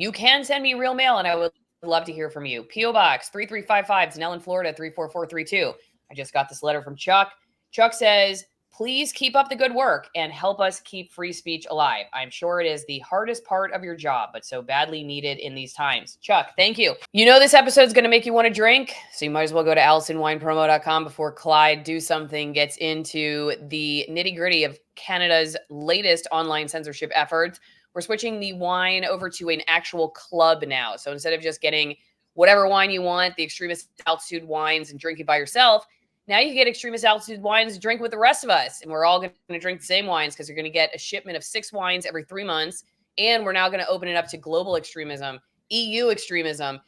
you can send me real mail and I would love to hear from you. P.O. Box 3355, Denellen, Florida 34432. I just got this letter from Chuck. Chuck says, please keep up the good work and help us keep free speech alive. I'm sure it is the hardest part of your job, but so badly needed in these times. Chuck, thank you. You know this episode is going to make you want to drink, so you might as well go to AllisonWinePromo.com before Clyde Do Something gets into the nitty-gritty of Canada's latest online censorship efforts. We're switching the wine over to an actual club now. So instead of just getting whatever wine you want, the extremist altitude wines, and drink it by yourself, now you can get extremist altitude wines to drink with the rest of us. And we're all going to drink the same wines because you're going to get a shipment of 6 wines every 3 months. And we're now going to open it up to global extremism, EU extremism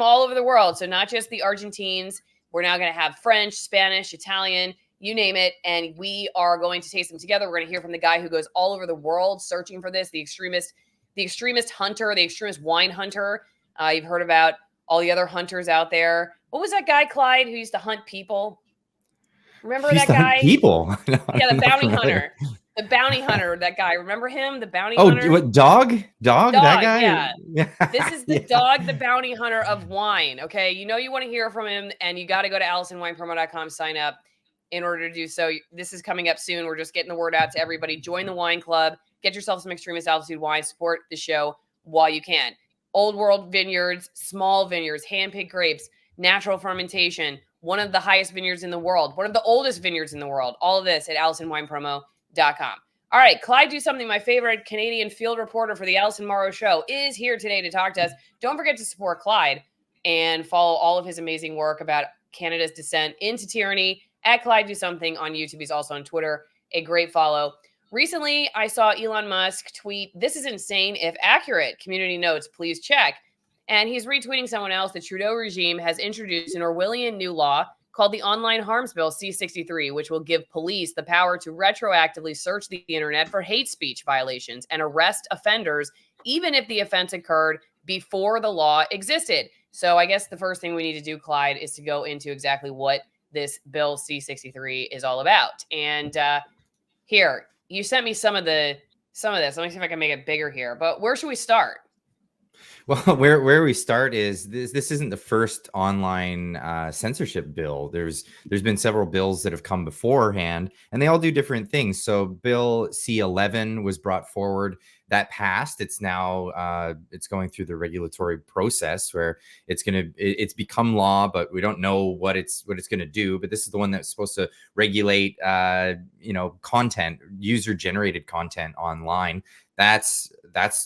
all over the world. So not just the Argentines. We're now going to have French, Spanish, Italian, you name it. And we are going to taste them together. We're going to hear from the guy who goes all over the world searching for this, the extremist hunter, the extremist wine hunter. You've heard about all the other hunters out there. What was that guy, Clyde, who used to hunt people? Remember that guy? People. Yeah, the bounty hunter. The bounty hunter, that guy. Remember him? The bounty hunter? Oh, what, dog? That guy? Yeah. This is the dog, the bounty hunter of wine, okay? You know you want to hear from him, and you got to go to AllisonWinePromo.com, sign up in order to do so. This is coming up soon. We're just getting the word out to everybody. Join the wine club. Get yourself some extremist altitude wine. Support the show while you can. Old world vineyards, small vineyards, hand-picked grapes, natural fermentation, one of the highest vineyards in the world, one of the oldest vineyards in the world. All of this at AllisonWinePromo.com. All right, Clyde Do Something, my favorite Canadian field reporter for the Allison Morrow Show, is here today to talk to us. Don't forget to support Clyde and follow all of his amazing work about Canada's descent into tyranny at Clyde Do Something on YouTube. He's also on Twitter, a great follow. Recently, I saw Elon Musk tweet, "This is insane if accurate. Community notes, please check." And he's retweeting someone else. The Trudeau regime has introduced an Orwellian new law called the Online Harms Bill C-63, which will give police the power to retroactively search the internet for hate speech violations and arrest offenders, even if the offense occurred before the law existed. So I guess the first thing we need to do, Clyde, is to go into exactly what this bill C-63 is all about. And here, you sent me some of this. Let me see if I can make it bigger here. But where should we start? Well, where we start is this isn't the first online censorship bill. There's been several bills that have come beforehand, and they all do different things. So Bill C-11 was brought forward. That passed. It's now it's going through the regulatory process where it's become law, but we don't know what it's going to do. But this is the one that's supposed to regulate content, user generated content online. That's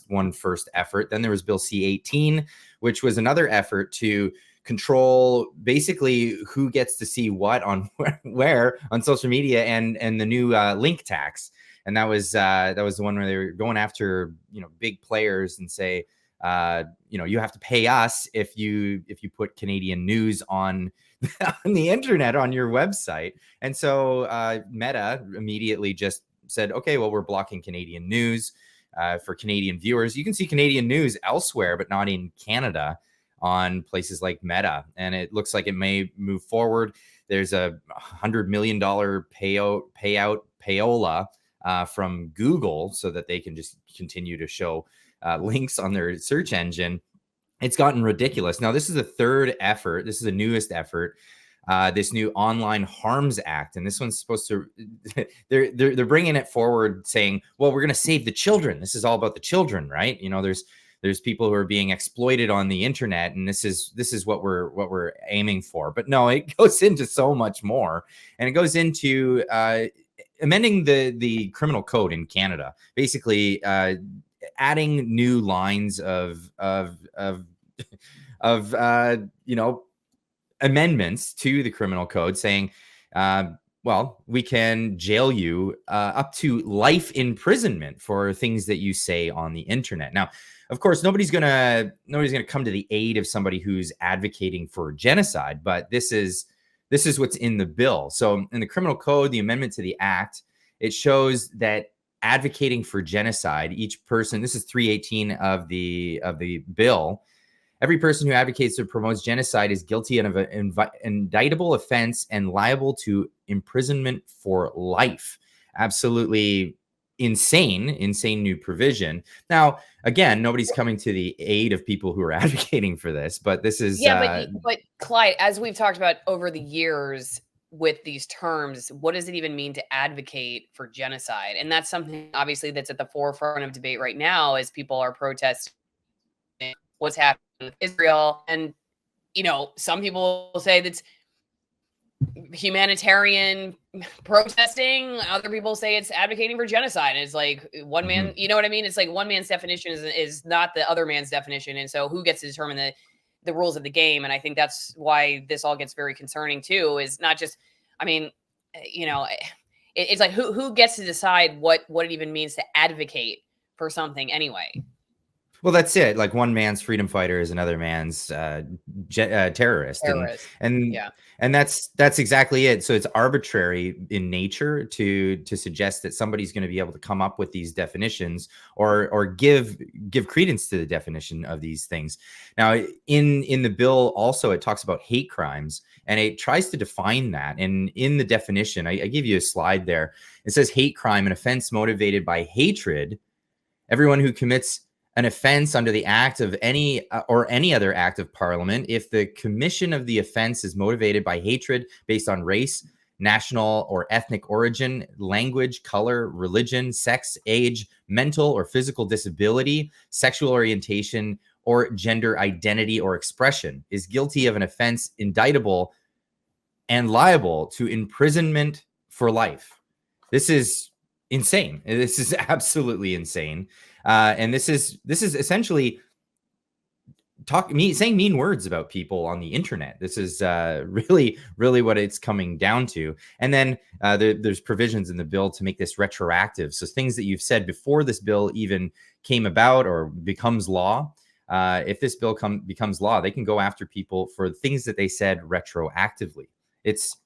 one first effort. Then there was Bill C-18, which was another effort to control basically who gets to see what on where on social media, and the new link tax. And that was the one where they were going after big players and say you have to pay us if you put Canadian news on the internet on your website. And so Meta immediately just said, okay, well, we're blocking Canadian news. For Canadian viewers, you can see Canadian news elsewhere, but not in Canada on places like Meta. And it looks like it may move forward. There's a $100 million payola from Google so that they can just continue to show links on their search engine. It's gotten ridiculous. Now, this is the third effort. This is the newest effort. This new Online Harms Act, and this one's supposed to they're bringing it forward, saying, well, we're going to save the children. This is all about the children, right? There's people who are being exploited on the internet, and this is what we're aiming for. But no, it goes into so much more, and it goes into amending the criminal code in Canada, basically adding new lines of amendments to the criminal code, saying, well, we can jail you up to life imprisonment for things that you say on the internet. Now, of course, nobody's gonna come to the aid of somebody who's advocating for genocide, but this is what's in the bill. So in the criminal code, the amendment to the act, it shows that advocating for genocide, each person, this is 318 of the bill, every person who advocates or promotes genocide is guilty of an indictable offense and liable to imprisonment for life. Absolutely insane new provision. Now, again, nobody's coming to the aid of people who are advocating for this, but this is but Clyde, as we've talked about over the years with these terms, what does it even mean to advocate for genocide? And that's something obviously that's at the forefront of debate right now as people are protesting what's happening with Israel. And some people will say that's humanitarian protesting. Other people say it's advocating for genocide. And it's like one man, you know what I mean? It's like one man's definition is not the other man's definition. And so who gets to determine the rules of the game? And I think that's why this all gets very concerning too, is not just, I mean, it's like who gets to decide what it even means to advocate for something anyway. Well, that's it. Like one man's freedom fighter is another man's terrorist. And that's exactly it. So it's arbitrary in nature to suggest that somebody's going to be able to come up with these definitions or give credence to the definition of these things. Now, in the bill also, it talks about hate crimes, and it tries to define that. And in the definition, I give you a slide there. It says hate crime, an offense motivated by hatred. Everyone who commits an offense under the act of any other act of parliament, if the commission of the offense is motivated by hatred based on race, national or ethnic origin, language, color, religion, sex, age, mental or physical disability, sexual orientation, or gender identity or expression, is guilty of an offense indictable and liable to imprisonment for life. This is insane. This is absolutely insane. And this is essentially saying mean words about people on the internet. This is really what it's coming down to. And then there's provisions in the bill to make this retroactive. So things that you've said before this bill even came about or becomes law, if this bill becomes law, they can go after people for things that they said retroactively. It's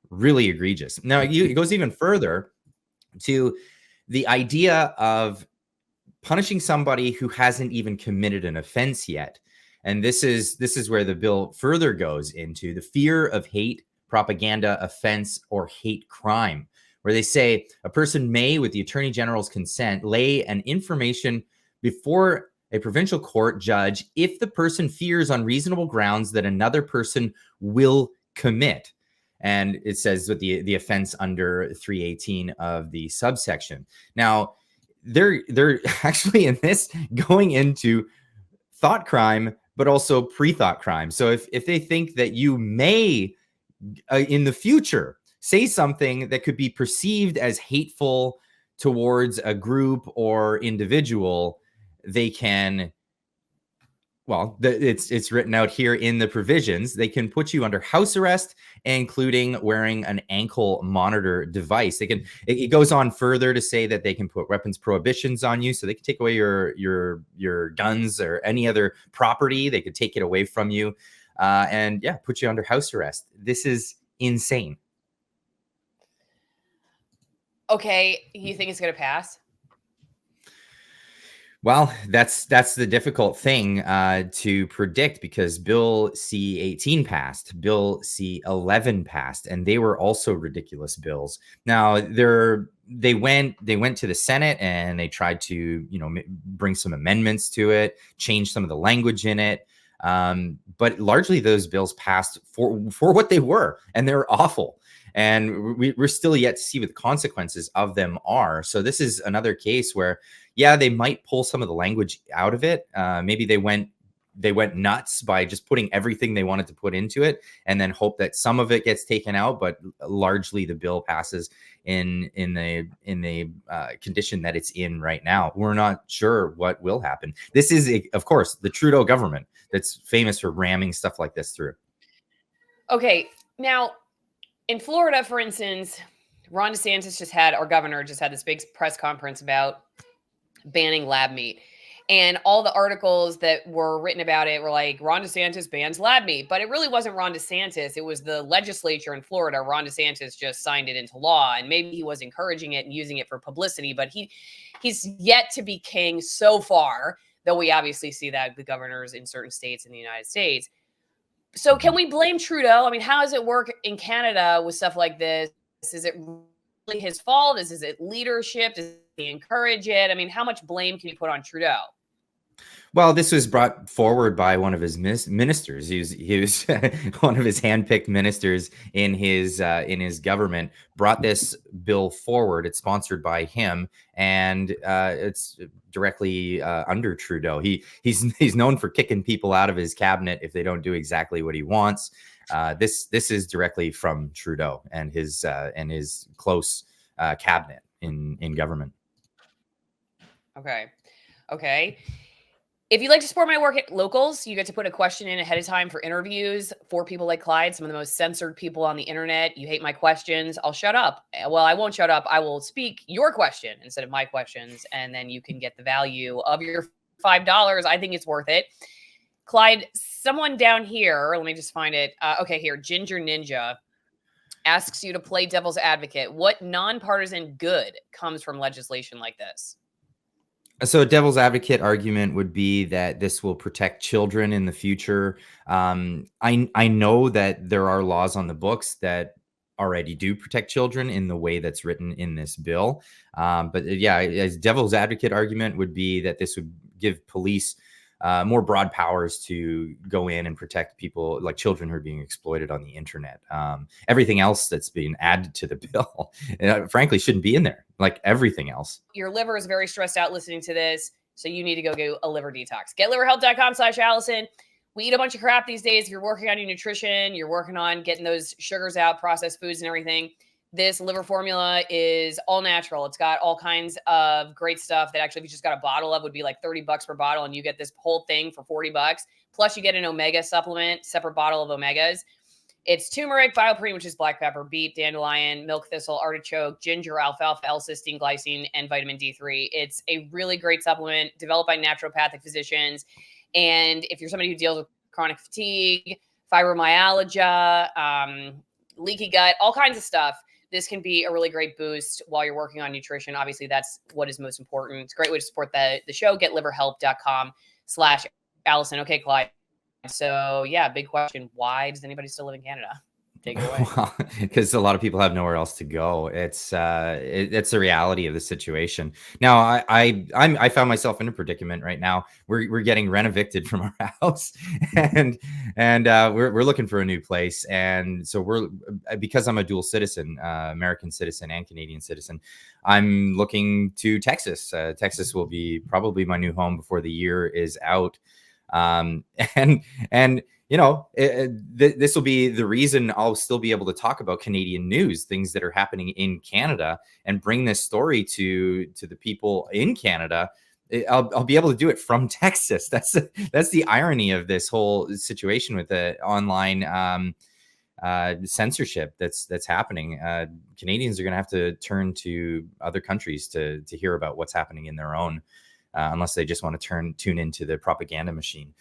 really egregious. Now, it goes even further to the idea of punishing somebody who hasn't even committed an offense yet. And this is where the bill further goes into the fear of hate, propaganda, offense, or hate crime, where they say a person may, with the Attorney General's consent, lay an information before a provincial court judge if the person fears on reasonable grounds that another person will commit. And it says with the offense under 318 of the subsection. Now, they're actually in this going into thought crime, but also pre-thought crime. So if they think that you may in the future say something that could be perceived as hateful towards a group or individual, they can, well, it's written out here in the provisions. They can put you under house arrest, including wearing an ankle monitor device. It goes on further to say that they can put weapons prohibitions on you. So they can take away your guns or any other property. They could take it away from you and put you under house arrest. This is insane. Okay. You think it's going to pass? Well, that's the difficult thing to predict, because Bill C-18 passed, Bill C-11 passed, and they were also ridiculous bills. Now they went to the Senate and they tried to bring some amendments to it, change some of the language in it, but largely those bills passed for what they were, and they're awful. And we're still yet to see what the consequences of them are. So this is another case where, they might pull some of the language out of it. Maybe they went nuts by just putting everything they wanted to put into it, and then hope that some of it gets taken out. But largely, the bill passes in the condition that it's in right now. We're not sure what will happen. This is, of course, the Trudeau government that's famous for ramming stuff like this through. Okay, now, in Florida, for instance, Ron DeSantis our governor just had this big press conference about banning lab meat. And all the articles that were written about it were like, Ron DeSantis bans lab meat. But it really wasn't Ron DeSantis. It was the legislature in Florida. Ron DeSantis just signed it into law. And maybe he was encouraging it and using it for publicity. But he's yet to be king so far, though we obviously see that the governors in certain states in the United States. So can we blame Trudeau? I mean, how does it work in Canada with stuff like this? Is it his fault? Is it leadership? Does he encourage it? I mean, how much blame can you put on Trudeau? Well, this was brought forward by one of his ministers. He was one of his handpicked ministers in his government. Brought this bill forward. It's sponsored by him, and it's directly under Trudeau. He's known for kicking people out of his cabinet if they don't do exactly what he wants. This is directly from Trudeau and his close cabinet in government. Okay. If you'd like to support my work at Locals, you get to put a question in ahead of time for interviews for people like Clyde, some of the most censored people on the internet. You hate my questions, I'll shut up. Well, I won't shut up. I will speak your question instead of my questions, and then you can get the value of your $5. I think it's worth it. Clyde, someone down here, let me just find it. Okay, here, Ginger Ninja asks you to play devil's advocate. What nonpartisan good comes from legislation like this? So a devil's advocate argument would be that this will protect children in the future. I know that there are laws on the books that already do protect children in the way that's written in this bill. But yeah, as devil's advocate argument would be that this would give police more broad powers to go in and protect people like children who are being exploited on the internet. Everything else that's being added to the bill, frankly, shouldn't be in there, like everything else. Your liver is very stressed out listening to this, so you need to go do a liver detox. GetLiverHelp.com/Allison. We eat a bunch of crap these days. If you're working on your nutrition, you're working on getting those sugars out, processed foods and everything. This liver formula is all natural. It's got all kinds of great stuff that actually, if you just got a bottle of, would be like $30 per bottle, and you get this whole thing for $40. Plus, you get an omega supplement, separate bottle of omegas. It's turmeric, bioperine, which is black pepper, beet, dandelion, milk thistle, artichoke, ginger, alfalfa, L-cysteine, glycine, and vitamin D3. It's a really great supplement developed by naturopathic physicians. And if you're somebody who deals with chronic fatigue, fibromyalgia, leaky gut, all kinds of stuff, this can be a really great boost while you're working on nutrition. Obviously, that's what is most important. It's a great way to support the show. GetLiverHelp.com/Allison. Okay, Clyde. So yeah, big question. Why does anybody still live in Canada? Take it away. Well, because a lot of people have nowhere else to go. It's the reality of the situation. Now, I found myself in a predicament right now. We're getting rent evicted from our house, and we're looking for a new place. And so because I'm a dual citizen, American citizen and Canadian citizen, I'm looking to Texas. Texas will be probably my new home before the year is out. And you know, this will be the reason I'll still be able to talk about Canadian news, things that are happening in Canada, and bring this story to the people in Canada. I'll be able to do it from Texas. That's the irony of this whole situation with the online censorship that's happening. Canadians are going to have to turn to other countries to hear about what's happening in their own. Unless they just want to tune into the propaganda machine.